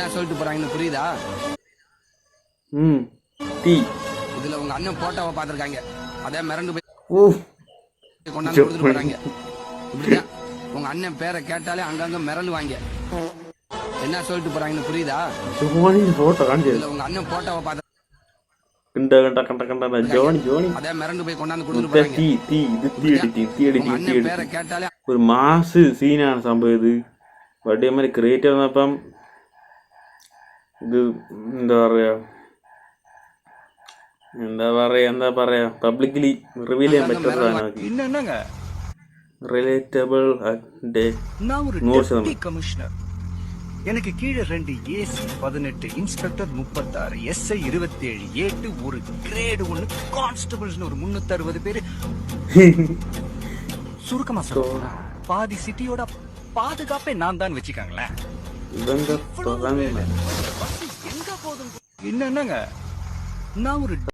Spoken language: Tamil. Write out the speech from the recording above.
என்ன சொல்லிட்டு போறாங்கன்னு புரியுதா? டீ இதுல உங்க அண்ணன் போட்டோவை பாத்திருக்காங்க. அதே மிரண்டு போய் கொண்டாந்து கொடுத்துட்டு போறாங்க. இப்படிதான் உங்க அண்ணன் பேரை கேட்டாலே அங்கங்க மிரளு வாங்க. என்ன சொல்லிட்டு போறாங்கன்னு புரியுதா? இதுல உங்க அண்ணன் போட்டோவை பாத்து அதே மிரண்டு போய் கொண்டாந்து கொடுத்துட்டு போறாங்க. அண்ணன் பேரை கேட்டாலே ഒരു മാസ് സീനാണ് സംഭവം. ഇത് വടിയമ്മ ക്രിയേറ്റ് വന്നപ്പം ഇത് എന്താ പറയാ പബ്ലിക്കലി റിവീൽ ചെയ്യാൻ പറ്റുന്ന സാധനമാക്കി. റിലേറ്റബിൾ நான் ஒரு டெப்டி கமிஷனர். எனக்கு கீழே 2 ஏசி 18 இன்ஸ்பெக்டர் 36 எஸ்ஐ 27 ஏட்டு ஒரு கிரேடு 1 கான்ஸ்டபிள்ஸ் ஒரு 360 பேரு. சுருக்கமா சொல்றேன், பாதி சிட்டியோட பாதுகாப்பே நான் தான் வச்சுக்காங்களேன். எங்க போதும் என்னங்க நான் ஒரு